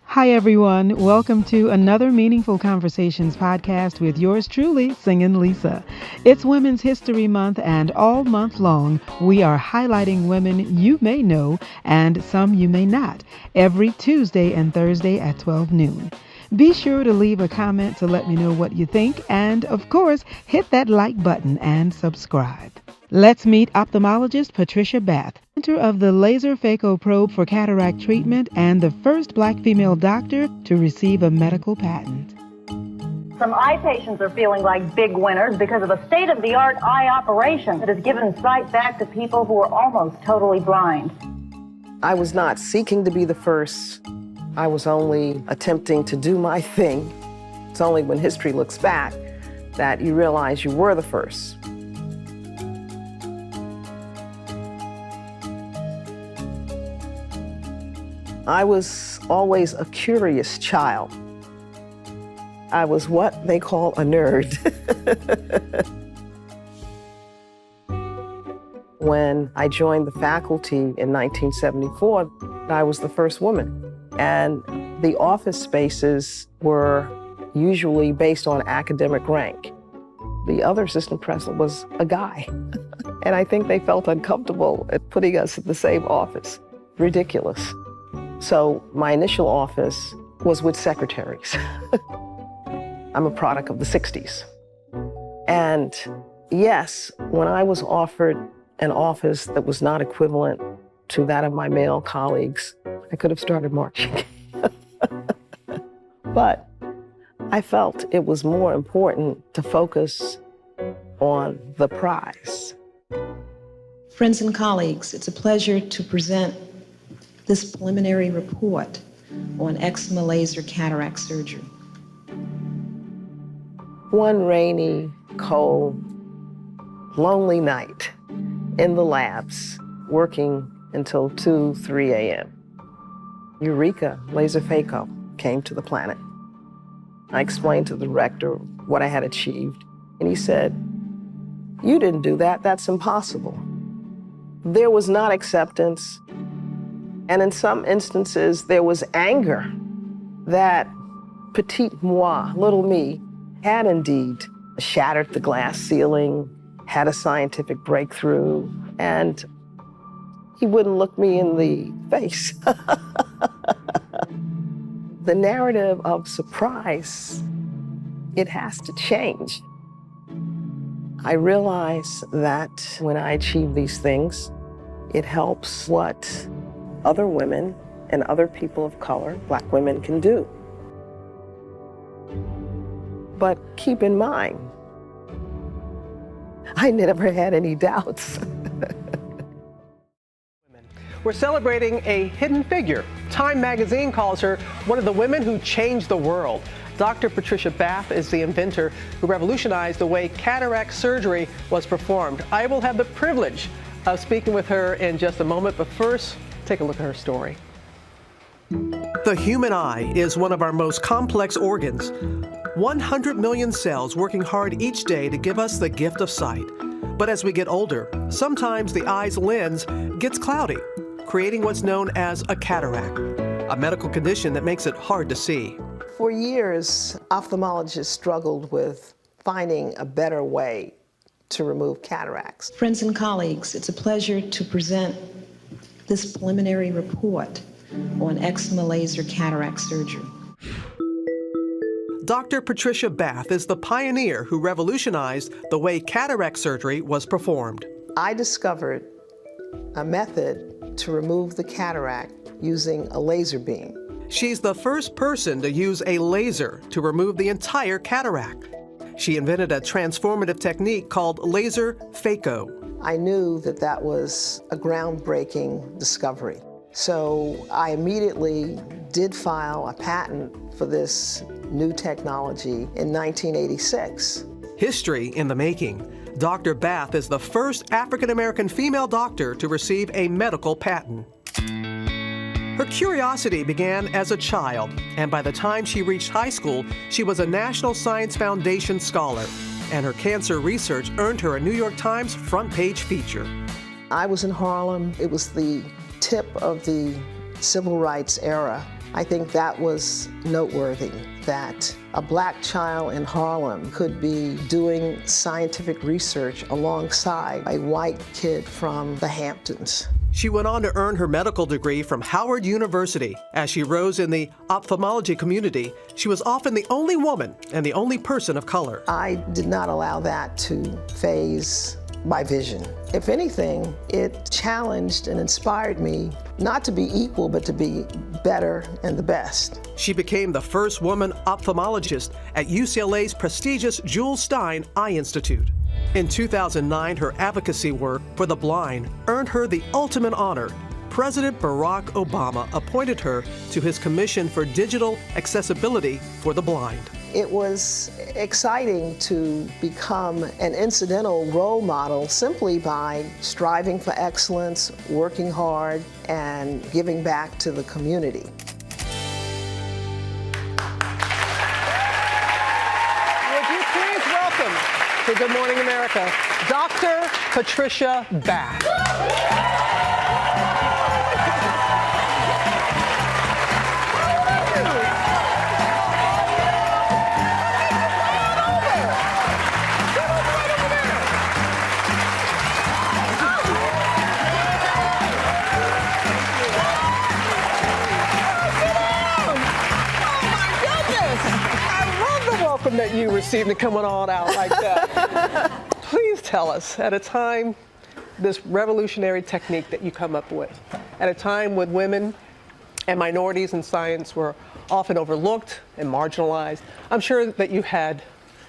Hi, everyone. Welcome to another Meaningful Conversations podcast with yours truly, Singinlisa. It's Women's History Month, and all month long, we are highlighting women you may know and some you may not, every Tuesday and Thursday at 12 noon. Be sure to leave a comment to let me know what you think, and of course, hit that like button and subscribe. Let's meet ophthalmologist Patricia Bath, inventor of the Laserphaco Probe for cataract treatment and the first Black female doctor to receive a medical patent. Some eye patients are feeling like big winners because of a state-of-the-art eye operation that has given sight back to people who are almost totally blind. I was not seeking to be the first. I was only attempting to do my thing. It's only when history looks back that you realize you were the first. I was always a curious child. I was what they call a nerd. When I joined the faculty in 1974, I was the first woman. And the office spaces were usually based on academic rank. The other assistant professor was a guy. And I think they felt uncomfortable at putting us in the same office. Ridiculous. So my initial office was with secretaries. I'm a product of the 60s. And yes, when I was offered an office that was not equivalent to that of my male colleagues, I could have started marching. But I felt it was more important to focus on the prize. Friends and colleagues, it's a pleasure to present this preliminary report on eczema laser cataract surgery. One rainy, cold, lonely night in the labs, working until 2, 3 a.m. Eureka, Laserphaco came to the planet. I explained to the rector what I had achieved, and he said, "You didn't do that, that's impossible." There was not acceptance. And in some instances, there was anger that petite moi, little me, had indeed shattered the glass ceiling, had a scientific breakthrough, and he wouldn't look me in the face. The narrative of surprise, it has to change. I realize that when I achieve these things, it helps what other women and other people of color, Black women, can do. But keep in mind, I never had any doubts. We're celebrating a hidden figure. Time magazine calls her one of the women who changed the world. Dr. Patricia Bath is the inventor who revolutionized the way cataract surgery was performed. I will have the privilege of speaking with her in just a moment, but first, take a look at her story. The human eye is one of our most complex organs. 100 million cells working hard each day to give us the gift of sight. But as we get older, sometimes the eye's lens gets cloudy, creating what's known as a cataract, a medical condition that makes it hard to see. For years, ophthalmologists struggled with finding a better way to remove cataracts. Friends and colleagues, it's a pleasure to present this preliminary report on eczema laser cataract surgery. Dr. Patricia Bath is the pioneer who revolutionized the way cataract surgery was performed. I discovered a method to remove the cataract using a laser beam. She's the first person to use a laser to remove the entire cataract. She invented a transformative technique called Laserphaco. I knew that that was a groundbreaking discovery. So I immediately did file a patent for this new technology in 1986. History in the making. Dr. Bath is the first African-American female doctor to receive a medical patent. Her curiosity began as a child, and by the time she reached high school, she was a National Science Foundation scholar. and her cancer research earned her a New York Times front page feature. I was in Harlem. It was the tip of the civil rights era. I think that was noteworthy, that a black child in Harlem could be doing scientific research alongside a white kid from the Hamptons. She went on to earn her medical degree from Howard University. As she rose in the ophthalmology community, she was often the only woman and the only person of color. I did not allow that to phase my vision. If anything, it challenged and inspired me not to be equal, but to be better and the best. She became the first woman ophthalmologist at UCLA's prestigious Jules Stein Eye Institute. In 2009, her advocacy work for the blind earned her the ultimate honor. President Barack Obama appointed her to his Commission for Digital Accessibility for the Blind. It was exciting to become an incidental role model simply by striving for excellence, working hard, and giving back to the community. Would you please welcome to Good Morning America, Dr. Patricia Bath. That you received and coming on out like that. Please tell us, at a time, this revolutionary technique that you come up with, at a time when women and minorities in science were often overlooked and marginalized, I'm sure that you had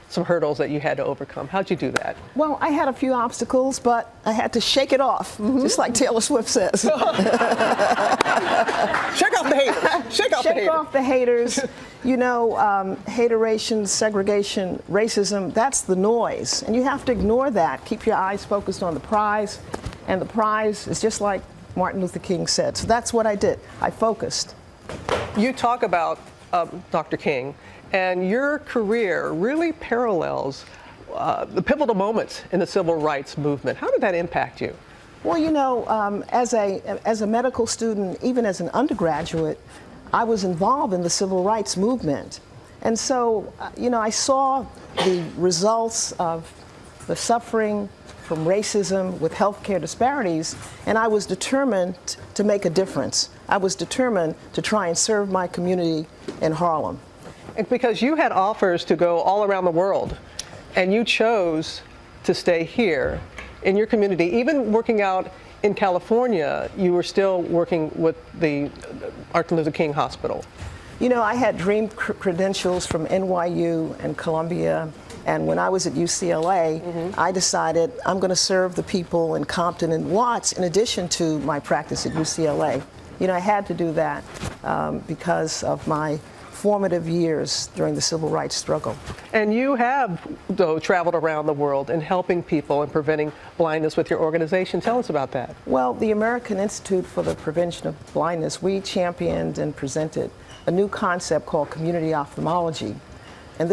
some hurdles that you had to overcome. How'd you do that? Well, I had a few obstacles, but I had to shake it off, just like Taylor Swift says. Shake off the haters. Shake off the haters. You know, hateration, segregation, racism, that's the noise. And you have to ignore that. Keep your eyes focused on the prize. And the prize is just like Martin Luther King said. So that's what I did. I focused. You talk about Dr. King, and your career really parallels the pivotal moments in the civil rights movement. How did that impact you? Well, you know, as a medical student, even as an undergraduate, I was involved in the civil rights movement. And so, you know, I saw the results of the suffering from racism with healthcare disparities, and I was determined to make a difference. I was determined to try and serve my community in Harlem. And because you had offers to go all around the world, and you chose to stay here in your community, even working out in California, you were still working with the Martin Luther King Hospital. You know, I had dream credentials from NYU and Columbia, and when I was at UCLA, I decided I'm going to serve the people in Compton and Watts in addition to my practice at UCLA. You know, I had to do that because of my formative years during the civil rights struggle. And you have, though, traveled around the world in helping people and preventing blindness with your organization. Tell us about that. Well, the American Institute for the Prevention of Blindness, we championed and presented a new concept called community ophthalmology. And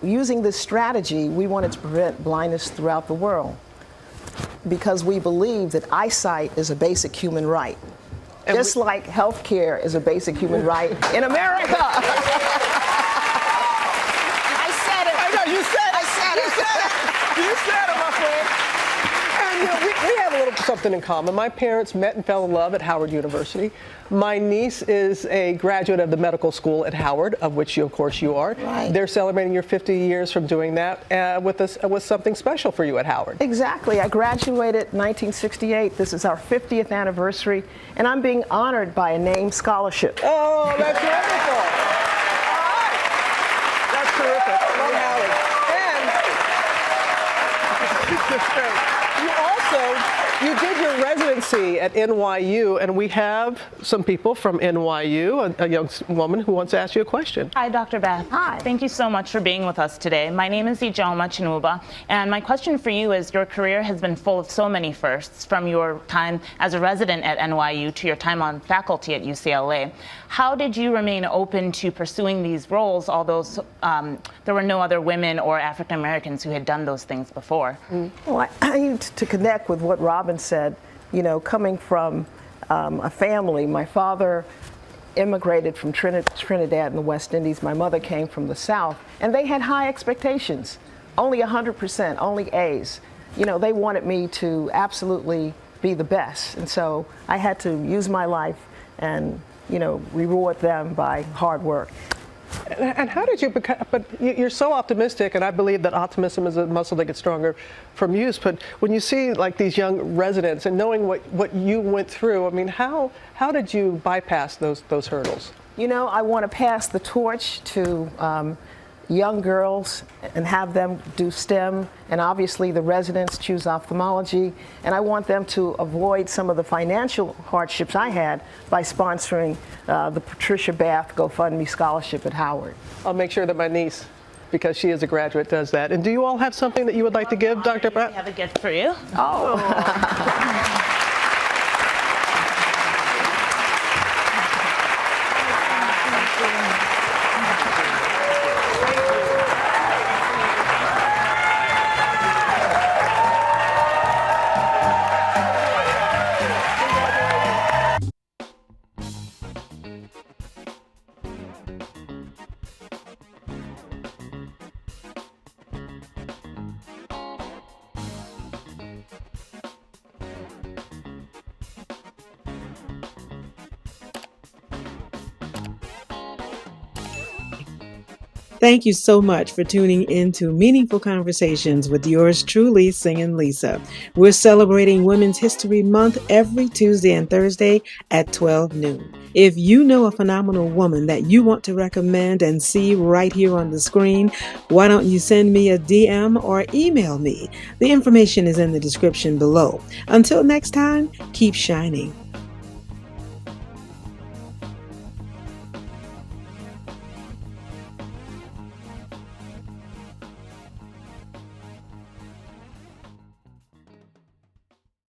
using this strategy, we wanted to prevent blindness throughout the world because we believe that eyesight is a basic human right. And just like health care is a basic human right in America. I said it. I know, you said it. I said it. You said it, my friend. And you know, we have a little something in common. My parents met and fell in love at Howard University. My niece is a graduate of the medical school at Howard, of which of course you are. Right. They're celebrating your 50 years from doing that with something special for you at Howard. Exactly. I graduated in 1968. This is our 50th anniversary, and I'm being honored by a named scholarship. Oh, that's wonderful. That's terrific. Love Howard. And You did your residency at NYU, and we have some people from NYU, a young woman who wants to ask you a question. Hi, Dr. Bath. Hi. Thank you so much for being with us today. My name is Ijoma Chinuba, and my question for you is, your career has been full of so many firsts, from your time as a resident at NYU to your time on faculty at UCLA. How did you remain open to pursuing these roles, although there were no other women or African Americans who had done those things before? Well, I need to connect with what Robin said. You know, coming from a family, my father immigrated from Trinidad in the West Indies. My mother came from the South, and they had high expectations. Only 100%, only A's. You know, they wanted me to absolutely be the best, and so I had to use my life and, you know, reward them by hard work. And how did you become, but you're so optimistic, and I believe that optimism is a muscle that gets stronger from use, but when you see like these young residents and knowing what you went through, I mean, how did you bypass those hurdles? You know, I want to pass the torch to young girls and have them do STEM, and obviously the residents choose ophthalmology, and I want them to avoid some of the financial hardships I had by sponsoring the Patricia Bath GoFundMe scholarship at Howard. I'll make sure that my niece, because she is a graduate, does that. And do you all have something that you would like to give, Dr. Bath? We have a gift for you. Oh. Thank you so much for tuning in to Meaningful Conversations with yours truly, Singinlisa. We're celebrating Women's History Month every Tuesday and Thursday at 12 noon. If you know a phenomenal woman that you want to recommend and see right here on the screen, why don't you send me a DM or email me? The information is in the description below. Until next time, keep shining.